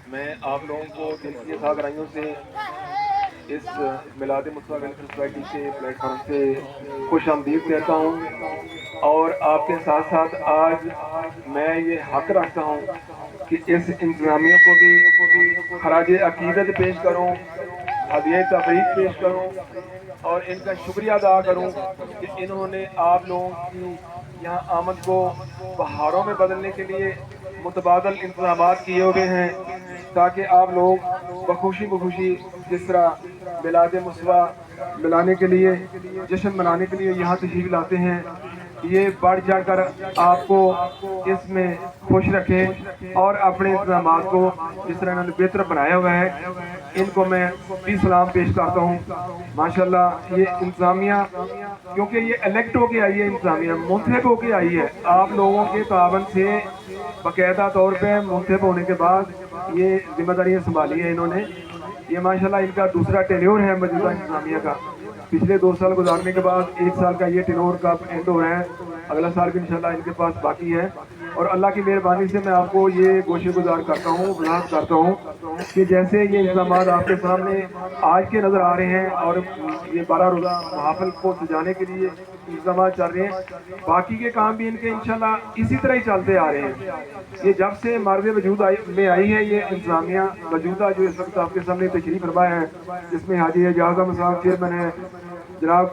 میں آپ لوگوں کو دل کی خواہ گرائیوں سے اس میلاد مصطفیٰ ویلفیئر سوسائٹی کے پلیٹ فارم سے خوش آمدید کہتا ہوں، اور آپ کے ساتھ ساتھ آج میں یہ حق رکھتا ہوں کہ اس انتظامیہ کو بھی خراج عقیدت پیش کروں، ہدیہ تبریک پیش کروں اور ان کا شکریہ ادا کروں کہ انہوں نے آپ لوگوں کی یہاں آمد کو بہاروں میں بدلنے کے لیے متبادل انتظامات کیے ہوئے ہیں، تاکہ آپ لوگ بخوشی جس طرح میلاد مصطفیٰ ملانے کے لیے، جشن منانے کے لیے یہاں تشریف لاتے ہیں، یہ بڑھ چڑھ کر آپ کو اس میں خوش رکھیں اور اپنے انتظامات کو جس طرح انہوں نے بہتر بنایا ہوا ہے ان کو میں بھی سلام پیش کرتا ہوں۔ ماشاءاللہ یہ انتظامیہ کیونکہ یہ الیکٹ ہو کے آئی ہے، انتظامیہ منتخب ہو کے آئی ہے، آپ لوگوں کے تعاون سے باقاعدہ طور پہ منتخب ہونے کے بعد یہ ذمہ داریاں سنبھالی ہیں انہوں نے۔ یہ ماشاءاللہ ان کا دوسرا ٹینیور ہے موجودہ انتظامیہ کا، پچھلے 2 سال گزارنے کے بعد 1 سال کا یہ ٹینیور کا اینڈ ہو رہا ہے، اگلا سال بھی انشاءاللہ ان کے پاس باقی ہے، اور اللہ کی مہربانی سے میں آپ کو یہ گوشے گزار کرتا ہوں، وضاحت کرتا ہوں کہ جیسے یہ انتظامات آپ کے سامنے آج کے نظر آ رہے ہیں اور یہ 12 روزہ محافل کو سجانے کے لیے انتظامات چل رہے ہیں، باقی کے کام بھی ان کے انشاءاللہ اسی طرح ہی چلتے آ رہے ہیں۔ یہ جب سے مرد وجود میں آئی ہے یہ انتظامیہ موجودہ جو اس وقت آپ کے سامنے تشریف فرمایا ہے، جس میں حاجی اعجاز احمد صاحب چیئرمین ہیں، جناب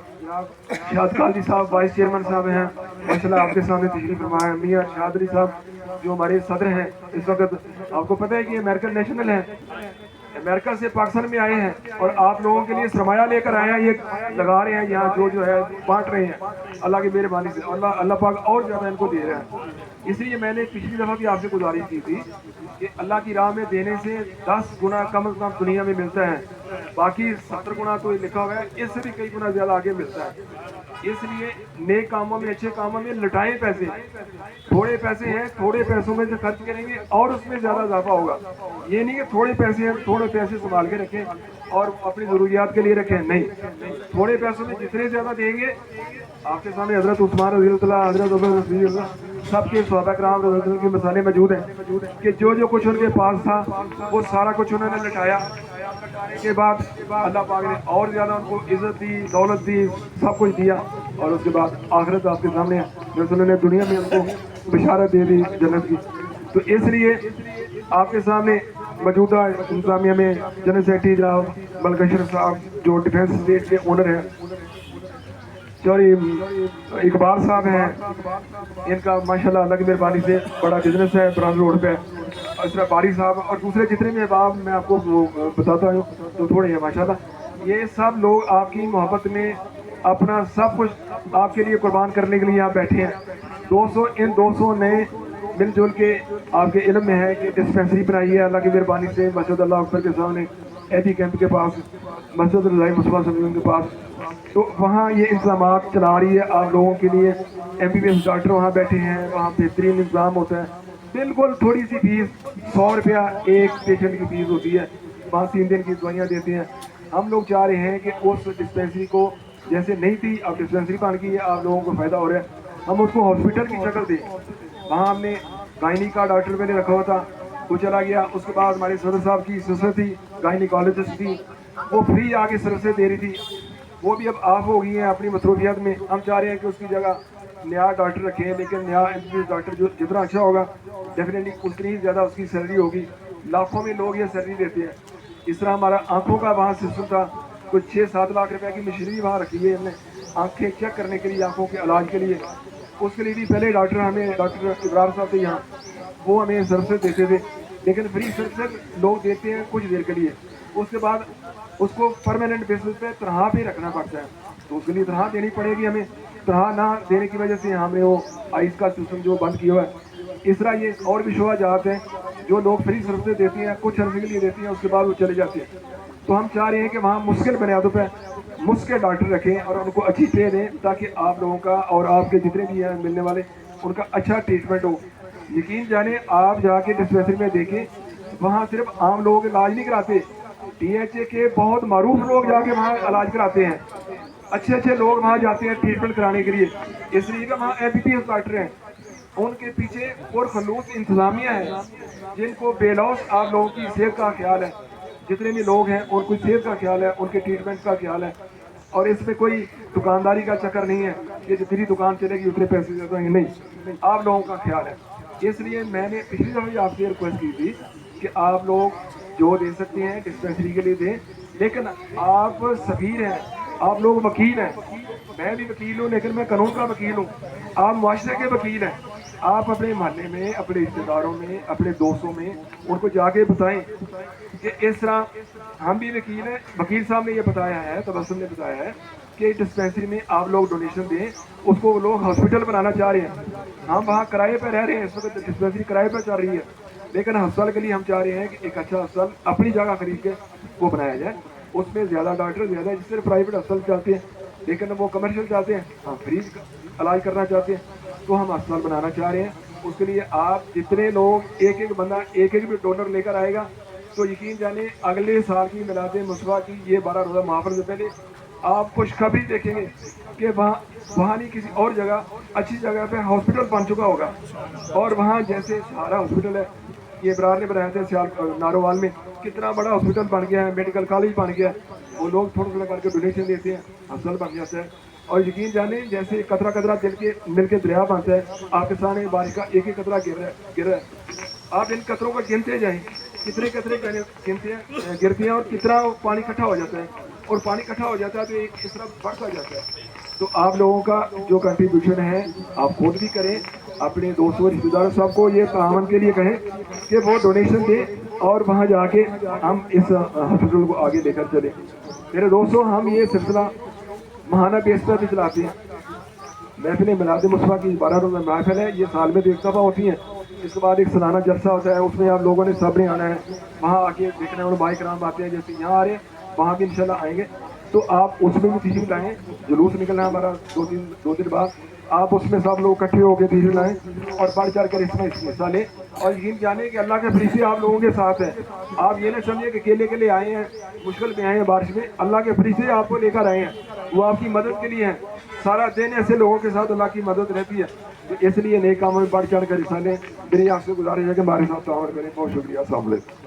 شاہد قادری صاحب وائس چیئرمین صاحب ہیں، ماشاءاللہ آپ کے سامنے تشریف فرمایا ہے، میاں شاہد علی صاحب جو ہمارے صدر ہیں اس وقت، آپ کو پتہ ہے کہ یہ امریکن نیشنل ہیں، امریکہ سے پاکستان میں آئے ہیں اور آپ لوگوں کے لیے سرمایہ لے کر آئے ہیں، یہ لگا رہے ہیں یہاں جو ہے بانٹ رہے ہیں اللہ کی مہربانی سے، اللہ پاک اور زیادہ ان کو دے رہا ہے۔ اس لیے میں نے پچھلی دفعہ بھی آپ سے گزارش کی تھی کہ اللہ کی راہ میں دینے سے 10 گنا کم از کم دنیا میں ملتا ہے، باقی 70 گنا تو لکھا ہوا ہے، اس سے بھی کئی گنا زیادہ آگے ملتا ہے۔ اس لیے نیک کاموں میں، اچھے کاموں میں لٹائیں پیسے، تھوڑے پیسے ہیں تھوڑے پیسوں میں سے خرچ کریں گے اور اس میں زیادہ اضافہ ہوگا، یہ نہیں کہ تھوڑے پیسے ہیں تھوڑے پیسے سنبھال کے رکھیں اور اپنی ضروریات کے لیے رکھیں، نہیں، تھوڑے پیسوں میں جتنے زیادہ دیں گے، آپ کے سامنے حضرت عثمان رضی اللہ، حضرت عمر رضی اللہ، سب کے صحابہ کرام رضی اللہ کی مثالیں موجود ہیں کہ جو کچھ ان کے پاس تھا وہ سارا کچھ انہوں نے لٹایا، لٹانے کے بعد اللہ پاک نے اور زیادہ ان کو عزت دی، دولت دی، سب کچھ دیا، اور اس کے بعد آخرت آپ کے سامنے رسول نے دنیا میں ان کو بشارت دے دی جنت کی۔ تو اس لیے آپ کے سامنے موجودہ انتظامیہ میں جنرل سیکرٹری جناب ملک اشرف صاحب جو ڈیفینس اسٹیٹ کے اونر ہیں، چوری اقبال صاحب ہیں، ان کا ماشاءاللہ اللہ کی مہربانی سے بڑا بزنس ہے برانڈ روڈ پہ، اور اس طرح باری صاحب اور دوسرے جتنے بھی احباب میں آپ کو بتاتا ہوں تو تھوڑے ہیں ماشاءاللہ، یہ سب لوگ آپ کی محبت میں اپنا سب کچھ آپ کے لیے قربان کرنے کے لیے آپ بیٹھے ہیں۔ 200 نے مل جل کے آپ کے علم میں ہے کہ ڈسپینسری بنائی ہے اللہ کی مہربانی سے مسجد اللہ اکبر کے سامنے، ایٹی کیمپ کے پاس، مسجد رضائی مصطفیٰ صلی اللہ علیہ وسلم کے پاس، تو وہاں یہ انتظامات چلا رہی ہے آپ لوگوں کے لیے۔ MBBS ڈاکٹر وہاں بیٹھے ہیں، وہاں بہترین انتظام ہوتا ہے، بالکل تھوڑی سی فیس 100 روپیہ ایک پیشنٹ کی فیس ہوتی ہے، وہاں 3 دن کی دوائیاں دیتے ہیں۔ ہم لوگ چاہ رہے ہیں کہ اس ڈسپینسری کو جیسے نہیں تھی اب ڈسپینسری بن گئی ہے، آپ لوگوں کو فائدہ ہو رہا ہے، ہم اس کو ہاسپٹل کی شکل دیں۔ وہاں ہم نے گائنی کا ڈاکٹر پہلے رکھا ہوا تھا، وہ چلا گیا، اس کے بعد ہمارے صدر صاحب کی سسٹر تھی گائنیکالوجسٹ تھی، وہ فری آگے سروسز دے رہی تھی، وہ بھی اب آف ہو گئی ہیں اپنی مصروفیات میں۔ ہم چاہ رہے ہیں کہ اس کی جگہ نیا ڈاکٹر رکھیں، لیکن نیا MBBS ڈاکٹر جو جتنا اچھا ہوگا ڈیفینیٹلی اتنی ہی زیادہ اس کی سیلری ہوگی، لاکھوں میں لوگ یہ سیلری دیتے ہیں۔ اس طرح ہمارا آنکھوں کا وہاں سسٹم تھا، کچھ 6-7 لاکھ روپے کی مشینری وہاں رکھی ہے ہم نے آنکھیں چیک کرنے کے لیے، آنکھوں کے علاج کے لیے، اس کے لیے بھی پہلے ڈاکٹر ہمیں ڈاکٹر ابرار صاحب تھے یہاں، وہ ہمیں سروسز دیتے تھے، لیکن فری سروسز لوگ دیتے ہیں کچھ دیر کے لیے، اس کے بعد اس کو پرماننٹ بیسس پہ تنخواہ پہ رکھنا پڑتا ہے، تو اس کے لیے تنخواہ دینی پڑے گی ہمیں، تنخواہ نہ دینے کی وجہ سے ہم نے وہ آئس کا سسٹم جو بند کیا ہوا ہے۔ اس طرح یہ اور بھی شعبہ جات ہیں جو لوگ فری سروسز دیتے ہیں، کچھ عرصے کے لیے دیتے ہیں، اس کے بعد وہ چلے جاتے ہیں، تو ہم چاہ رہے ہیں کہ وہاں مشکل بنیادوں پہ مسکے ڈاکٹر رکھیں اور ان کو اچھی پے دیں تاکہ آپ لوگوں کا اور آپ کے جتنے بھی ہیں ملنے والے ان کا اچھا ٹریٹمنٹ ہو۔ یقین جانیں آپ جا کے ڈسپینسری میں دیکھیں، وہاں صرف عام لوگ علاج نہیں کراتے، DHA کے بہت معروف لوگ جا کے وہاں علاج کراتے ہیں، اچھے لوگ وہاں جاتے ہیں ٹریٹمنٹ کرانے کے لیے، اس لیے کہ وہاں MBBS ڈاکٹر ہیں۔ ان کے پیچھے پرخلوص انتظامیہ ہے جن کو بے لوث آپ لوگوں کی صحت کا خیال ہے. جتنے بھی لوگ ہیں ان کو صحت کا خیال ہے, ان کے ٹریٹمنٹ کا خیال ہے, اور اس میں کوئی دکانداری کا چکر نہیں ہے کہ جتنی دکان چلے گی اتنے پیسے دے دیں گے, نہیں, آپ لوگوں کا خیال ہے. اس لیے میں نے پچھلی دفعہ بھی آپ سے ریکویسٹ کی تھی کہ آپ لوگ جو دے سکتے ہیں ڈسپینسری کے لیے دیں, لیکن آپ سفیر ہیں, آپ لوگ وکیل ہیں. میں بھی وکیل ہوں لیکن میں قانون کا وکیل ہوں, آپ معاشرے کے وکیل ہیں. آپ اپنے محلے میں, اپنے رشتے داروں میں, اپنے دوستوں میں ان کو جا کے بتائیں کہ اس طرح ہم بھی وکیل ہیں. وکیل صاحب نے یہ بتایا ہے, تبسم نے بتایا ہے کہ ڈسپینسری میں آپ لوگ ڈونیشن دیں, اس کو وہ لوگ ہاسپٹل بنانا چاہ رہے ہیں. ہم وہاں کرائے پہ رہ رہے ہیں, اس وقت ڈسپینسری کرائے پہ چل رہی ہے, لیکن ہسپتال کے لیے ہم چاہ رہے ہیں کہ ایک اچھا ہسپتال اپنی جگہ خرید کے وہ بنایا جائے. اس میں زیادہ ڈاکٹر زیادہ ہے, جس سے پرائیویٹ ہسپتال چاہتے ہیں لیکن وہ کمرشل چاہتے ہیں, ہم فری علاج کرنا چاہتے ہیں, تو ہم ہسپتال بنانا چاہ رہے ہیں. اس کے لیے آپ جتنے لوگ ایک ایک بندہ ایک ایک بھی ڈونر لے کر آئے گا تو یقین جانے اگلے سال کی میلاد مصطفیٰ کی یہ 12 روزہ محافل سے پہلے آپ خوشخبری دیکھیں گے کہ وہاں نہیں کسی اور جگہ اچھی جگہ پہ ہاسپٹل بن چکا ہوگا. اور وہاں جیسے سہارا ہاسپٹل ہے, یہ ابرار نے بنایا تھا ناروال میں, کتنا بڑا ہاسپٹل بن گیا ہے, میڈیکل کالج بن گیا ہے. وہ لوگ تھوڑا تھوڑا کر کے ڈونیشن دیتے ہیں, ہسپتال بن جاتا ہے. اور یقین جانے جیسے قطرہ قطرہ مل کے دریا بنتا ہے, آپ کے سامنے بارش کا ایک ایک قطرہ گر رہا ہے. آپ ان قطروں کو گنتے جائیں, کتنے قطرے گرتے ہیں اور کتنا پانی اکٹھا ہو جاتا ہے, اور پانی اکٹھا ہو جاتا ہے تو ایک اس طرح بڑھتا جاتا ہے. تو آپ لوگوں کا جو کنٹریبیوشن ہے آپ خود بھی کریں, اپنے دوستوں رشتے داروں سب کو یہ تعاون کے لیے کہیں کہ وہ ڈونیشن دیں, اور وہاں جا کے ہم اس ہاسپٹل کو آگے لے کر چلیں. میرے دوستوں, ہم یہ سلسلہ ماہانہ بیس پر بھی چلاتے ہیں. محفل میلاد مصطفیٰ کی 12 روزہ محفل ہے, یہ سال میں 2 دفعہ ہوتی ہیں. اس کے بعد ایک سالانہ جلسہ ہوتا ہے, اس میں آپ لوگوں نے سب نے آنا ہے, وہاں آ کے دیکھنا ہے. بھائی کرام آتے ہیں جیسے یہاں آ رہے ہیں وہاں بھی انشاءاللہ آئیں گے, تو آپ اس میں بھی تشریف لائیں. جلوس نکلنا ہے ہمارا 2 دن بعد, آپ اس میں سب لوگ اکٹھے ہو کے تشریف لائیں اور بڑھ چڑھ کر اس میں حصہ لیں. اور یقین جانیں کہ اللہ کے فریضے آپ لوگوں کے ساتھ ہیں. آپ یہ نہ سمجھے کہ اکیلے کے لیے آئے ہیں, مشکل میں آئے ہیں, بارش میں, اللہ کے فریضے آپ کو لے کر آئے ہیں, وہ آپ کی مدد کے لیے ہیں. سارا دن ایسے لوگوں کے ساتھ اللہ کی مدد رہتی ہے, تو اس لیے نیک کاموں میں بڑھ چڑھ کر حصہ لیں. میری آپ سے گزارش ہے کہ ہمارے ساتھ تعاون کریں. بہت شکریہ, السلام علیکم.